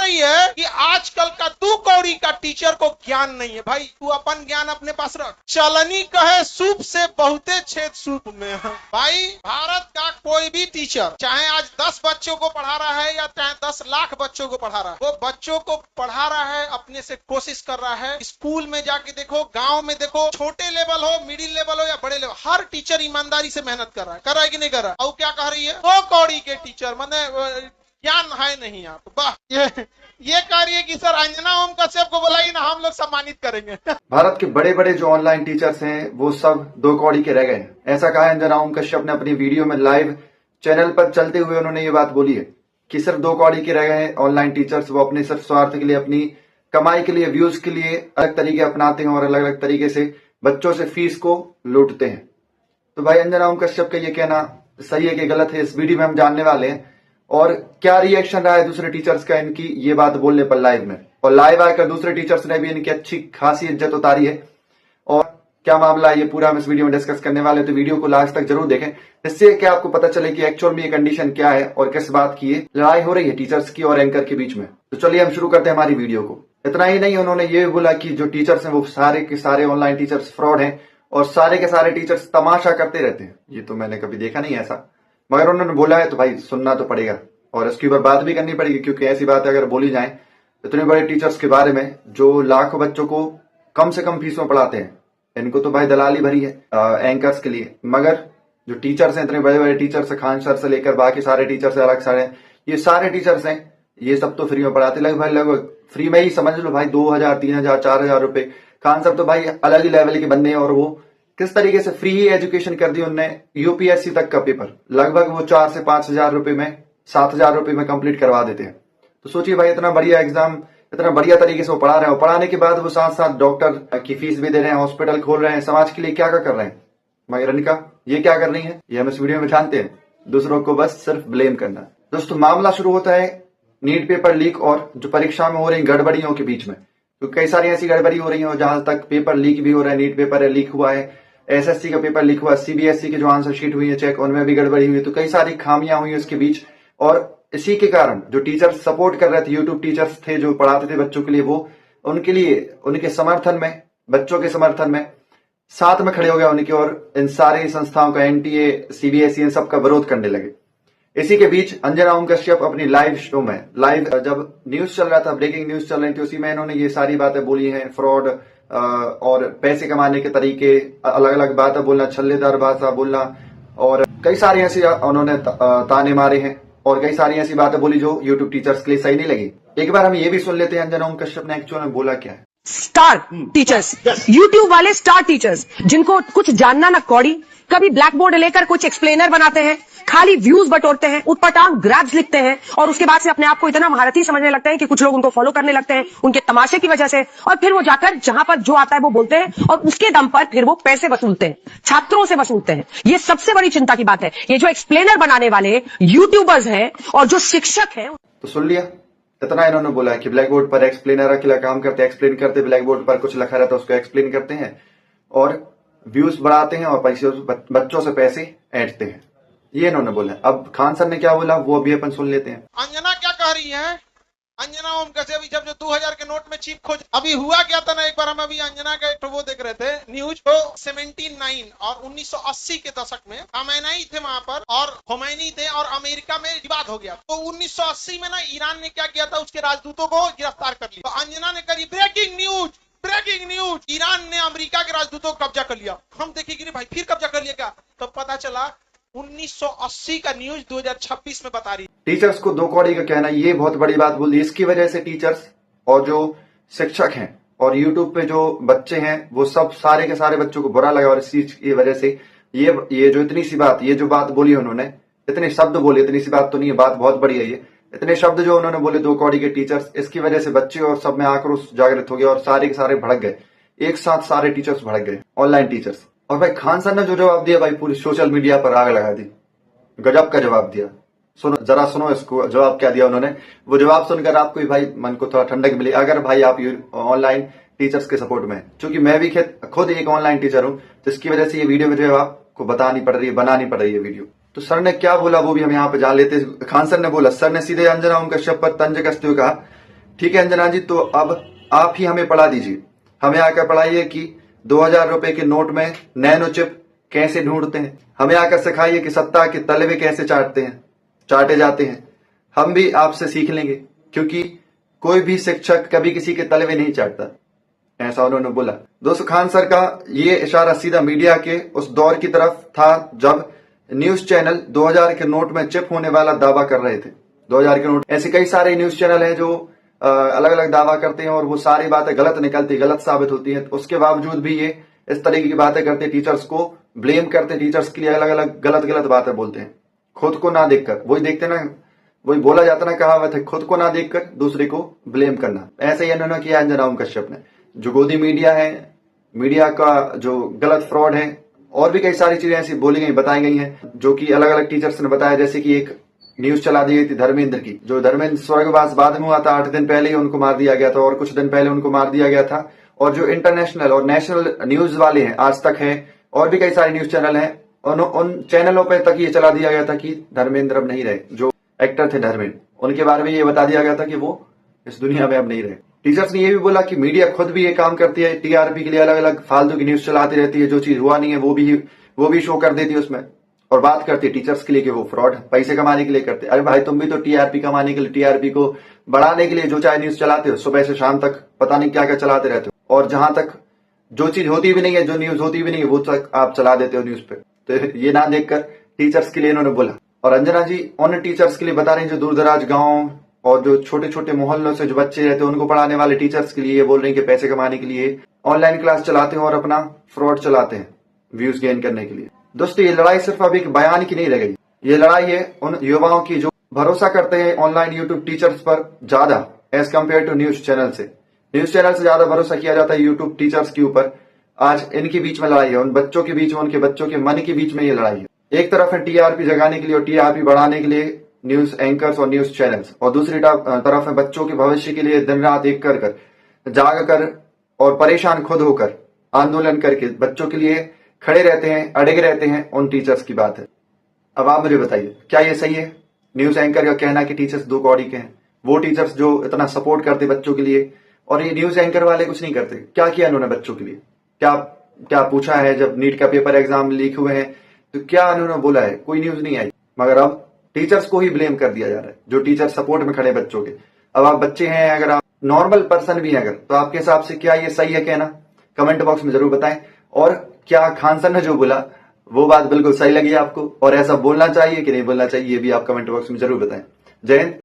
रही है कि आजकल का दू कौड़ी का टीचर को ज्ञान नहीं है। भाई तू अपन ज्ञान अपने पास रख। चलनी कहे सूप से बहुते छेद सूप में है। भाई भारत का कोई भी टीचर चाहे आज 10 बच्चों को पढ़ा रहा है या चाहे 10 लाख बच्चों को पढ़ा रहा है, वो बच्चों को पढ़ा रहा है, अपने से कोशिश कर रहा है। स्कूल में जाके देखो, गांव में देखो, छोटे लेवल हो, मिडिल लेवल हो या बड़े लेवल, हर टीचर ईमानदारी से मेहनत कर रहा है कि नहीं कर रहा है। और क्या कह रही है, दो कौड़ी के टीचर, माने ज्ञान है नहीं आप। वाह, ये कह रही है कि सर अंजना ओम कश्यप को बुलाइए ना, हम लोग सम्मानित करेंगे। भारत के बड़े बड़े जो ऑनलाइन टीचर्स हैं वो सब दो कौड़ी के रह गए हैं, ऐसा कहा अंजना ओम कश्यप ने अपनी वीडियो में। लाइव चैनल पर चलते हुए उन्होंने ये बात बोली है कि सिर्फ दो कौड़ी के रह गए हैं ऑनलाइन टीचर्स। वो अपने सिर्फ स्वार्थ के लिए, अपनी कमाई के लिए, व्यूज के लिए अलग तरीके अपनाते हैं और अलग अलग तरीके से बच्चों से फीस को लूटते हैं। तो भाई अंजना ओम कश्यप का ये कहना सही है कि गलत है, इस वीडियो में हम जानने वाले हैं। और क्या रिएक्शन रहा है दूसरे टीचर्स का इनकी ये बात बोलने पर लाइव में, और लाइव आकर दूसरे टीचर्स ने भी इनकी अच्छी खासी इज्जत उतारी है। और क्या मामला है ये पूरा हम इस वीडियो में डिस्कस करने वाले हैं, तो वीडियो को लास्ट तक जरूर देखें, जिससे कि आपको पता चले कि एक्चुअल में ये कंडीशन क्या है और किस बात की लड़ाई हो रही है टीचर्स की और एंकर के बीच में। तो चलिए हम शुरू करते हैं हमारी वीडियो को। इतना ही नहीं, उन्होंने ये भी बोला कि जो टीचर्स हैं वो सारे के सारे ऑनलाइन टीचर्स फ्रॉड हैं और सारे के सारे टीचर्स तमाशा करते रहते हैं। ये तो मैंने कभी देखा नहीं ऐसा, मगर उन्होंने बोला है तो भाई सुनना तो पड़ेगा और इसके ऊपर बात भी करनी पड़ेगी, क्योंकि ऐसी बातें अगर बोली जाए इतने बड़े टीचर्स के बारे में जो लाखों बच्चों को कम से कम फीस में पढ़ाते हैं, इनको तो भाई दलाली भरी है एंकर्स के लिए। मगर जो टीचर्स हैं, इतने बड़े बड़े टीचर्स, खान सर से लेकर बाकी सारे टीचर्स अलग सारे, ये सारे टीचर्स हैं, ये सब तो फ्री में पढ़ाते। लगभग फ्री में ही समझ लो भाई, 2000, 3000, 4000 रुपए। खान सर तो भाई अलग ही लेवल के बंदे हैं और वो किस तरीके से फ्री ही एजुकेशन कर दी उनने। यूपीएससी तक का पेपर लगभग वो 4 से 5000 रुपए में, 7000 रुपए में कंप्लीट करवा देते हैं। तो सोचिए भाई, इतना बढ़िया एग्जाम, इतना बढ़िया तरीके से वो पढ़ा रहे हैं, पढ़ाने के बाद वो साथ साथ डॉक्टर की फीस भी दे रहे हैं, हॉस्पिटल खोल रहे हैं, समाज के लिए क्या क्या कर रहे हैं। मगर इनका ये क्या कर रही है ये हम इस वीडियो में जानते हैं, दूसरों को बस सिर्फ ब्लेम करना। दोस्तों, मामला शुरू होता है नीट पेपर लीक और जो परीक्षा में हो रही गड़बड़ियों के बीच में। तो कई सारी ऐसी गड़बड़ी हो रही है, जहां तक पेपर लीक भी हो रहा है। नीट पेपर लीक हुआ है, एसएससी का पेपर लीक हुआ, सीबीएसई की जो आंसर शीट हुई है चेक, उनमें भी गड़बड़ी हुई है। तो कई सारी खामियां हुई उसके बीच, और इसी के कारण जो टीचर्स सपोर्ट कर रहे थे, यूट्यूब टीचर्स थे जो पढ़ाते थे बच्चों के लिए, वो उनके लिए, उनके समर्थन में, बच्चों के समर्थन में साथ में खड़े हो गए उनके, और इन सारी संस्थाओं का, एनटीए, सीबीएसई, इन सब का विरोध करने लगे। इसी के बीच अंजना ओम कश्यप अपनी लाइव शो में, लाइव जब न्यूज चल रहा था, ब्रेकिंग न्यूज चल रही थी, उसी में इन्होंने ये सारी बातें बोली हैं, फ्रॉड और पैसे कमाने के तरीके, अलग अलग बातें बोलना, छल्लेदार भाषा बोलना, और कई सारी ऐसी उन्होंने ताने मारे हैं और कई सारी ऐसी बातें बोली जो यूट्यूब टीचर्स के लिए सही नहीं लगी। एक बार हम ये भी सुन लेते हैं अंजना ओम कश्यप ने एक्चुअल में बोला क्या है। स्टार टीचर्स, यूट्यूब वाले स्टार टीचर्स, जिनको कुछ जानना ना कौड़ी, कभी ब्लैक बोर्ड लेकर कुछ एक्सप्लेनर बनाते हैं, खाली व्यूज बटोरते हैं, उटपटांग ग्राफ्स लिखते हैं और उसके बाद से अपने आप को इतना महारथी समझने लगते हैं कि कुछ लोग उनको फॉलो करने लगते हैं उनके तमाशे की वजह से, और फिर वो जाकर जहां पर जो आता है वो बोलते हैं और उसके दम पर फिर वो पैसे वसूलते हैं, छात्रों से वसूलते हैं। ये सबसे बड़ी चिंता की बात है। ये जो एक्सप्लेनर बनाने वाले यूट्यूबर्स हैं और जो शिक्षक हैं, तो सुन लिया, इतना इन्होंने बोला है कि ब्लैक बोर्ड पर एक्सप्लेनर के काम करते, एक्सप्लेन करते, ब्लैक बोर्ड पर कुछ लिखा रहता है उसको एक्सप्लेन करते हैं और व्यूज बढ़ाते हैं और पैसे, बच्चों से पैसे ऐंठते हैं। ये इन्होंने बोला। अब खान सर ने क्या बोला वो अभी अपन सुन लेते हैं। अंजना क्या कह रही है, अंजना ओम कश्यप जब जो 2000 के नोट में चिप खोज, अभी हुआ क्या था ना, एक बार हम अभी अंजना का एक वो देख रहे थे न्यूज, तो 79 और 1980 के दशक में खमैनी थे वहां पर और खोमैनी थे और अमेरिका में विवाद हो गया। तो 1980 में ना ईरान ने क्या किया था, उसके राजदूतों को गिरफ्तार कर लिया। तो अंजना ने करी breaking news, breaking news, Iran ने अमेरिका के राजदूतों को कब्जा कर लिया। हम देखेंगे भाई फिर कब्जा कर लिया क्या, तो पता चला 1980 का न्यूज 2026 में बता रही। टीचर्स को दो कौड़ी का कहना, ये बहुत बड़ी बात बोल दी। इसकी वजह से टीचर्स और जो शिक्षक हैं और यूट्यूब पे जो बच्चे हैं वो सब सारे के सारे बच्चों को बुरा लगा, और इस चीज की वजह से ये जो इतनी सी बात, ये जो बात बोली उन्होंने, इतने शब्द बोले, इतनी सी बात तो नहीं है, बात बहुत बड़ी है ये, इतने शब्द जो उन्होंने बोले दो कौड़ी के टीचर्स, इसकी वजह से बच्चे और सब में आक्रोश जागृत हो गया और सारे के सारे भड़क गए, एक साथ सारे टीचर्स भड़क गए, ऑनलाइन टीचर्स। और भाई खान सर ने जो जवाब दिया भाई, पूरी सोशल मीडिया पर आग लगा दी, गजब का जवाब दिया। सुनो जरा, सुनो इसको जवाब क्या दिया उन्होंने। वो जवाब सुनकर आपको भी भाई मन को थोड़ा ठंडक मिली, अगर भाई आप ऑनलाइन टीचर्स के सपोर्ट में, क्योंकि मैं भी खुद एक ऑनलाइन टीचर हूं, तो इसकी वजह से ये वीडियो जो है आपको बतानी पड़ रही है, बनानी पड़ रही है वीडियो। तो सर ने क्या बोला वो भी हम यहाँ पे जान लेते हैं। खान सर ने बोला, सर ने सीधे अंजना ओम कश्यप पर तंज कसते हुए कहा ठीक है अंजना जी, तो अब आप ही हमें पढ़ा दीजिए, हमें आकर पढ़ाइए कि 2000 रुपए के नोट में नैनो चिप कैसे ढूंढते हैं। हमें आकर सिखाइए कि सत्ता के तलवे कैसे चाटे जाते हैं। हम भी आपसे सीख लेंगे, क्योंकि कोई भी शिक्षक कभी किसी के तलवे नहीं चाटता, ऐसा उन्होंने बोला। दोस्तों, खान सर का ये इशारा सीधा मीडिया के उस दौर की तरफ था जब न्यूज चैनल 2000 के नोट में चिप होने वाला दावा कर रहे थे। 2000 के नोट, ऐसे कई सारे न्यूज चैनल हैं जो अलग अलग दावा करते हैं और वो सारी बातें गलत निकलती, गलत साबित होती है। उसके बावजूद भी ये इस तरीके की बातें करते, टीचर्स को ब्लेम करते, टीचर्स के लिए अलग अलग गलत बातें बोलते हैं, खुद को ना देखकर। वही देखते ना, वही बोला जाता ना, कहावत है, खुद को ना देखकर दूसरे को ब्लेम करना। ऐसे ही इन्होंने किया अंजना ओम कश्यप ने। जो गोदी मीडिया है, मीडिया का जो गलत फ्रॉड है, और भी कई सारी चीजें ऐसी बोली गई, बताई गई हैं, जो कि अलग अलग टीचर्स ने बताया। जैसे कि एक न्यूज चला दी गई थी धर्मेंद्र की, जो धर्मेंद्र स्वर्गवास बाद में हुआ था, 8 दिन पहले ही उनको मार दिया गया था, और कुछ दिन पहले उनको मार दिया गया था। और जो इंटरनेशनल और नेशनल न्यूज वाले हैं, आज तक है, और भी कई सारे न्यूज चैनल हैं, उन चैनलों पर तक ये चला दिया गया था कि धर्मेंद्र अब नहीं रहे, जो एक्टर थे धर्मेंद्र, उनके बारे में ये बता दिया गया था कि वो इस दुनिया में अब नहीं रहे। टीचर्स ने ये भी बोला कि मीडिया खुद भी ये काम करती है, टीआरपी के लिए अलग अलग फालतू की न्यूज चलाती रहती है, जो चीज हुआ नहीं है वो भी शो कर देती है उसमें, और बात करती है टीचर्स के लिए कि वो फ्रॉड पैसे कमाने के लिए करते। अरे भाई, तुम भी तो टीआरपी कमाने के लिए, टीआरपी को बढ़ाने के लिए जो चाहे न्यूज चलाते हो, सुबह से शाम तक पता नहीं क्या क्या चलाते रहते हो, और जहां तक जो चीज होती भी नहीं है, जो न्यूज होती भी नहीं है, वो तक आप चला देते हो न्यूज पे। तो ये ना देखकर टीचर्स के लिए इन्होंने बोला। और अंजना जी उन टीचर्स के लिए बता रही हैं जो दूर दराज गांव और जो छोटे छोटे मोहल्लों से जो बच्चे रहते हैं उनको पढ़ाने वाले टीचर्स के लिए बोल रही हैं कि पैसे कमाने के लिए ऑनलाइन क्लास चलाते हैं और अपना फ्रॉड चलाते हैं व्यूज गेन करने के लिए। दोस्तों, ये लड़ाई सिर्फ अब एक बयान की नहीं रह गई, ये लड़ाई है उन युवाओं की जो भरोसा करते हैं ऑनलाइन यूट्यूब टीचर्स पर ज्यादा as compare to news channel से। न्यूज चैनल से ज्यादा भरोसा किया जाता है यूट्यूब टीचर्स के ऊपर। आज इनके बीच में लड़ाई है, उन बच्चों के बीच में, उनके बच्चों के मन के बीच में ये लड़ाई है। एक तरफ है टीआरपी जगाने के लिए और टीआरपी बढ़ाने के लिए न्यूज एंकर्स और न्यूज चैनल्स, और दूसरी तरफ है बच्चों के भविष्य के लिए दिन रात एक कर जाग कर और परेशान खुद होकर आंदोलन करके बच्चों के लिए खड़े रहते हैं, अड़े रहते हैं उन टीचर्स की बात है। अब आप मुझे बताइए, क्या ये सही है न्यूज एंकर का कहना कि टीचर्स दो कौड़ी के हैं? वो टीचर्स जो इतना सपोर्ट करते बच्चों के लिए, और ये न्यूज एंकर वाले कुछ नहीं करते। क्या किया इन्होंने बच्चों के लिए? क्या पूछा है? जब नीट का पेपर एग्जाम लीक हुए हैं तो क्या उन्होंने बोला है? कोई न्यूज नहीं आई, मगर अब टीचर्स को ही ब्लेम कर दिया जा रहा है, जो टीचर सपोर्ट में खड़े बच्चों के। अब आप बच्चे हैं, अगर आप नॉर्मल पर्सन भी हैं अगर, तो आपके हिसाब से क्या ये सही है कहना? कमेंट बॉक्स में जरूर बताएं। और क्या खान सर ने जो बोला वो बात बिल्कुल सही लगी आपको, और ऐसा बोलना चाहिए कि नहीं बोलना चाहिए, ये भी आप कमेंट बॉक्स में जरूर बताएं। जय हिंद।